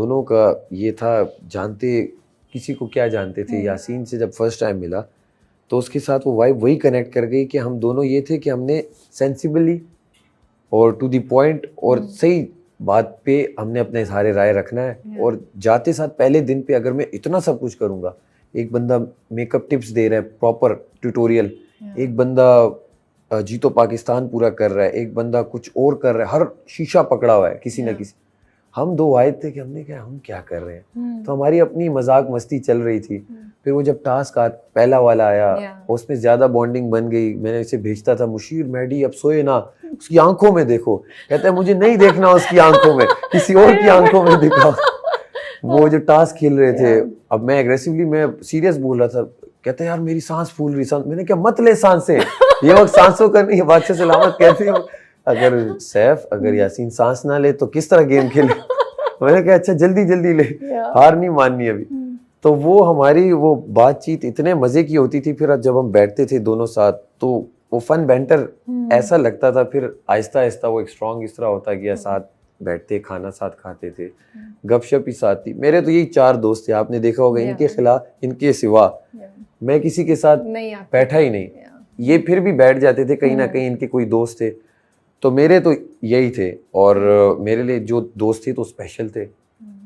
दोनों का ये था, जानते किसी को क्या जानते थे, यासीन से जब फर्स्ट टाइम मिला तो उसके साथ वो वाइब वही कनेक्ट कर गई कि हम दोनों ये थे कि हमने सेंसिबली और टू द पॉइंट और सही बात पे हमने अपने सारे राय रखना है। और जाते साथ पहले दिन पे अगर मैं इतना सब कुछ करूँगा, एक बंदा मेकअप टिप्स दे रहा है, प्रॉपर ट्यूटोरियल, एक बंदा जीतो पाकिस्तान पूरा कर रहा है, एक बंदा कुछ और कर रहा है, हर शीशा पकड़ा हुआ है किसी ना किसी। हम दो आए थे कि हमने क्या, हम क्या कर रहे हैं, तो हमारी अपनी मजाक मस्ती चल रही थी। फिर वो जब टास्क पहला वाला आया उसमें ज्यादा बॉन्डिंग बन गई। मैंने इसे भेजता था, मुशीर मैडी अब सोए ना, उसकी आंखों में देखो। कहता है मुझे नहीं देखना उसकी आंखों में, किसी और की आंखों में दिखाओ। वो जो टास्क खेल रहे थे, अब मैं एग्रेसिवली, मैं सीरियस बोल रहा था। कहते यार मेरी सांस फूल रही, सांस। मैंने क्या, मत ले सांसें, ये वक्त सांसों करनी है, बादशाह सलामत कहते हैं। अगर सैफ, अगर यासीन सांस ना ले तो किस तरह गेम खेले। मैंने कहा अच्छा जल्दी जल्दी ले, हार नहीं माननी अभी। तो वो हमारी वो बातचीत इतने मजे की होती थी। फिर जब हम बैठते थे दोनों साथ तो वो फन बैंटर ऐसा लगता था। फिर आहिस्ता आहिस्ता वो एक स्ट्रॉन्ग इस तरह होता गया, साथ बैठते, खाना साथ खाते थे, गपशप ही साथ थी। मेरे तो यही 4 दोस्त थे, आपने देखा होगा। इनके खिलाफ, इनके सिवा मैं किसी के साथ बैठा ही नहीं। ये फिर भी बैठ जाते थे, कहीं ना कहीं इनके कोई दोस्त थे। तो मेरे तो यही थे। और मेरे लिए जो दोस्त थे तो स्पेशल थे,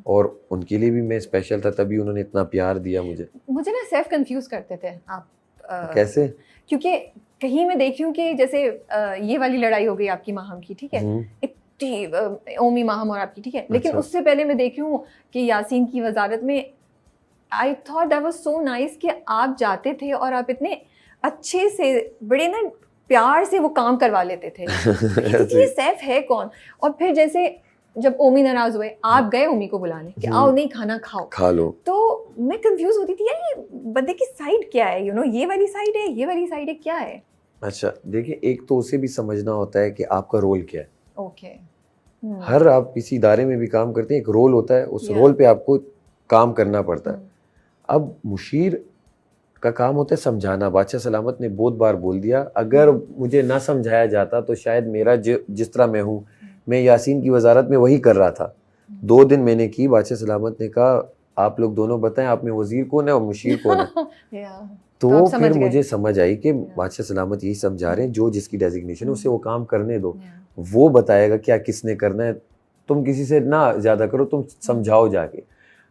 और उनके लिए भी मैं स्पेशल था, तभी उन्होंने इतना प्यार दिया मुझे। मुझे ना सेफ कंफ्यूज करते थे आप। कैसे? क्योंकि कहीं मैं देख रही हूँ कि जैसे ये वाली लड़ाई हो गई आपकी माहम की, ठीक है, इतनी ओमी माहम और आपकी, ठीक है, लेकिन उससे पहले मैं देख रही हूँ कि यासीन की वजारत में I thought that was so nice कि आप जाते थे और आप इतने अच्छे से, बड़े ना प्यार से वो काम करवा लेते थे। ये सैफ है कौन? और फिर जैसे जब ओमी नाराज हुए, आप गए ओमी को बुलाने कि आओ, नहीं खाना खाओ, खा लो। तो मैं कंफ्यूज होती थी, यार ये बंदे की साइड क्या है, ये वाली साइड है, ये वाली साइड है, क्या है? अच्छा देखिए, एक तो उसे भी समझना होता है कि आपका रोल क्या है। ओके। हर आप किसी इदारे में भी काम करते हैं, एक रोल होता है, उस रोल पे आपको काम करना पड़ता है। अब मुशीर का काम होता है समझाना। बादशाह सलामत ने बहुत बार बोल दिया, अगर मुझे ना समझाया जाता तो शायद मेरा जिस तरह मैं हूँ, मैं यासीन की वजारत में वही कर रहा था। 2 दिन मैंने की। बादशाह सलामत ने कहा आप लोग दोनों बताएं आप में वजीर कौन है और मुशीर कौन है। तो फिर मुझे समझ आई कि बादशाह सलामत यही समझा रहे हैं, जो जिसकी डेजिग्नेशन है उसे वो काम करने दो, वो बताएगा क्या किसने करना है। तुम किसी से ना ज्यादा करो, तुम समझाओ जाके।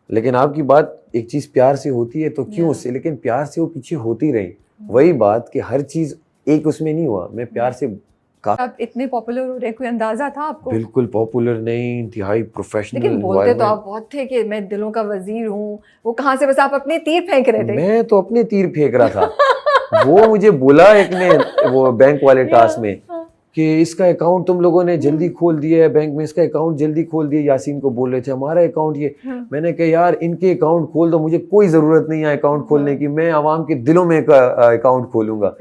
लेकिन आपकी बात एक चीज प्यार से होती है तो क्यों उससे, लेकिन प्यार से वो पीछे होती रही। वही बात कि हर चीज एक उसमें नहीं हुआ। मैं प्यार से आप इतने पॉपुलर हो रहे, कोई अंदाजा था आपको? बिल्कुल पॉपुलर नहीं, इंतहाई प्रोफेशनल। लेकिन बोलते तो आप बहुत थे कि मैं दिलों का वजीर हूँ। वो कहाँ से, बस आप अपने तीर फेंक रहे थे। मैं तो अपने तीर फेंक रहा था। वो मुझे बोला एक ने, वो बैंक वाले टास्क में, कि इसका अकाउंट तुम लोगों ने जल्दी खोल दिया है बैंक में, इसका अकाउंट जल्दी खोल दिया। यासीन को बोल रहे थे हमारा अकाउंट ये। मैंने कहा यार इनके अकाउंट खोल दो, मुझे कोई जरूरत नहीं है अकाउंट खोलने की, मैं आवाम के दिलों में अकाउंट खोलूंगा।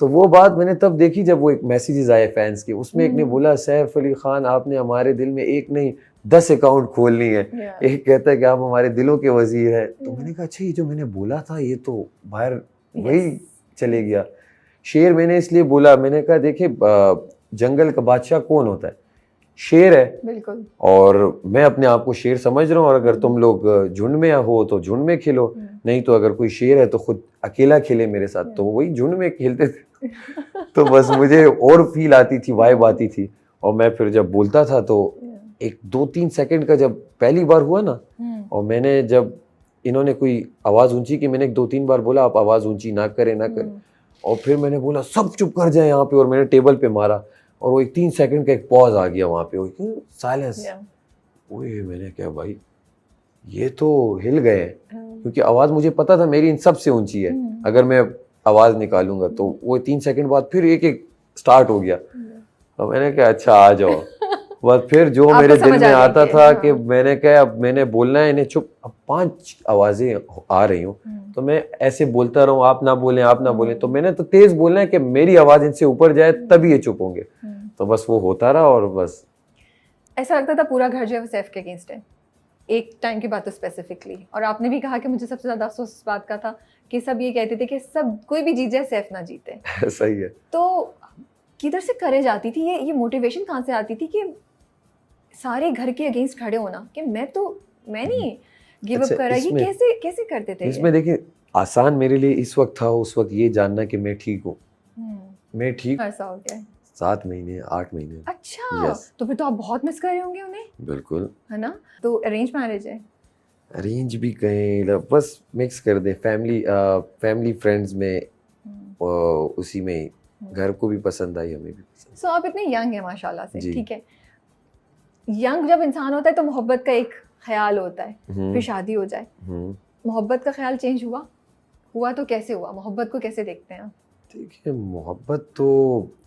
तो वो बात मैंने तब देखी जब वो एक मैसेजेस आए फैंस के। उसमें एक ने बोला सैफ अली खान आपने हमारे दिल में एक नहीं 10 अकाउंट खोलनी है। एक कहता है कि आप हमारे दिलों के वजीर हैं। तो मैंने कहा अच्छा ये जो मैंने बोला था ये तो बाहर वही चले गया। शेर मैंने इसलिए बोला, मैंने कहा देखिए जंगल का बादशाह कौन होता है? शेर है। बिल्कुल। और मैं अपने आप को शेर समझ रहा हूँ, और अगर तुम लोग झुंड में हो तो झुंड में खेलो, नहीं तो अगर कोई शेर है तो खुद अकेला खेले मेरे साथ। तो वही झुंड में खेलते थे। तो बस मुझे और फील आती थी, वाइब आती थी। और मैं फिर जब बोलता था तो एक 2-3 सेकंड का जब पहली बार हुआ ना, और मैंने जब इन्होंने कोई आवाज ऊंची की, मैंने 2-3 बार बोला आप आवाज ऊंची ना करें ना करें, और फिर मैंने बोला सब चुप कर जाए यहाँ पे, और मैंने टेबल पे मारा, और वो एक 3 सेकंड का एक पॉज आ गया वहां पे, साइलेंस। ओए मैंने क्या भाई ये तो हिल गए, क्योंकि आवाज मुझे पता था मेरी इन सब से ऊंची है। अगर मैं आवाज निकालूंगा तो वो 3 सेकंड बाद फिर एक एक स्टार्ट हो गया। तो मैंने कहा अच्छा आ जाओ। बस फिर जो मेरे दिल में आता था कि मैंने कहा अब मैंने बोलना है इन्हें चुप। अब 5 आवाजें आ रही हूँ तो मैं ऐसे बोलता रहूं, आप ना बोलें आप ना बोलें। तो मैंने तो तेज बोलना है कि मेरी आवाज इनसे ऊपर जाए तभी ये चुप होंगे। तो बस वो होता रहा। और बस ऐसा लगता था पूरा घर जो है सैफ के अगेंस्ट है, एक टाइम की बात है स्पेसिफिकली। और आपने भी कहा कि मुझे सबसे ज्यादा अफसोस इस बात का था कि सब ये कहते थे कि सब कोई भी जीत जाए सैफ ना जीते। सही है। तो किधर से करेज आती थी, ये मोटिवेशन कहाँ से आती थी कि सारे घर के अगेंस्ट खड़े होना, कि मैं तो मैं नहीं गिव अप अच्छा, करा। ये इसमें- कैसे कैसे करते थे ये? इसमें देखिए, आसान मेरे लिए इस वक्त था, उस वक्त ये जानना कि मैं ठीक हूँ। मैं ठीक, ऐसा हो गया है। 7 महीने 8 महीने। अच्छा, Yes. तो फिर तो आप बहुत मिस कर रहे होंगे उन्हें, बिल्कुल। है ना? तो अरेंज मैरिज है? अरेंज भी कहें, बस मिक्स कर दे, फैमिली फ्रेंड्स में, उसी में घर को भी पसंद आई, हमें भी पसंद। सो आप इतने यंग हैं माशाल्लाह से, जी। ठीक है। यंग जब इंसान होता है तो मोहब्बत का एक ख्याल होता है, फिर शादी हो जाए, मोहब्बत का ख्याल चेंज हुआ तो कैसे हुआ? मोहब्बत को कैसे देखते हैं आप? देखिए, मोहब्बत तो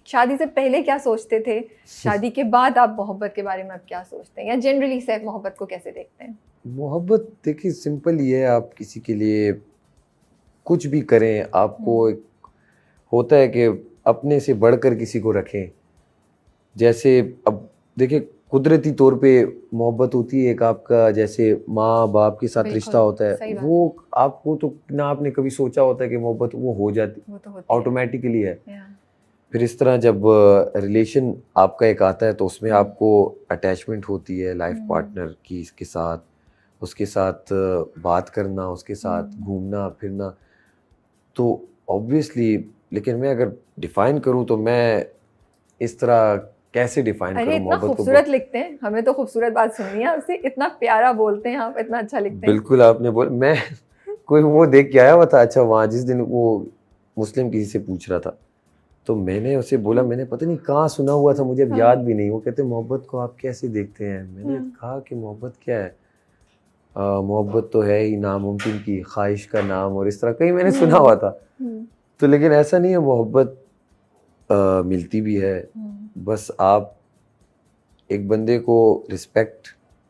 शादी से पहले क्या सोचते थे, शादी के बाद आप मोहब्बत के बारे में अब क्या सोचते हैं, या जनरली सिर्फ मोहब्बत को कैसे देखते हैं? मोहब्बत देखिए सिंपल ही है, आप किसी के लिए कुछ भी करें, आपको एक होता है कि अपने से बढ़कर किसी को रखें। जैसे अब देखिए, कुदरती तौर पे मोहब्बत होती है एक, आपका जैसे माँ बाप के साथ बिल्कुल, रिश्ता होता सही है, बात वो आपको तो ना आपने कभी सोचा होता है कि मोहब्बत वो हो जाती, वो तो होती है। ऑटोमेटिकली है। Yeah. फिर इस तरह जब रिलेशन आपका एक आता है तो उसमें आपको अटैचमेंट होती है लाइफ पार्टनर की, इसके साथ, उसके साथ बात करना, उसके साथ घूमना फिरना, तो ऑब्वियसली, लेकिन मैं अगर डिफाइन करूँ तो मैं इस तरह कैसे डिफाइन अरे करूँ इतना मोहब्बत को? खूबसूरत लिखते हैं, हमें तो खूबसूरत बात सुननी है आपसे, इतना प्यारा बोलते हैं आप, इतना अच्छा लिखते हैं। बिल्कुल, आपने बोल, मैं कोई वो देख के आया हुआ था, अच्छा वहाँ जिस दिन वो मुस्लिम किसी से पूछ रहा था, तो मैंने उसे बोला, मैंने पता नहीं कहाँ सुना हुआ था, मुझे अब याद भी नहीं। वो कहते मोहब्बत को आप कैसे देखते हैं? मैंने कहा कि मोहब्बत क्या है? मोहब्बत तो है ही नामुमकिन की ख्वाहिश का नाम, और इस तरह कहीं मैंने सुना हुआ था। तो लेकिन ऐसा नहीं है, मोहब्बत मिलती भी है, बस आप एक बंदे को रिस्पेक्ट,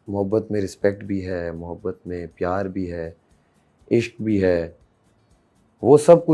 मोहब्बत में रिस्पेक्ट भी है, मोहब्बत में प्यार भी है, इश्क भी है, वो सब कुछ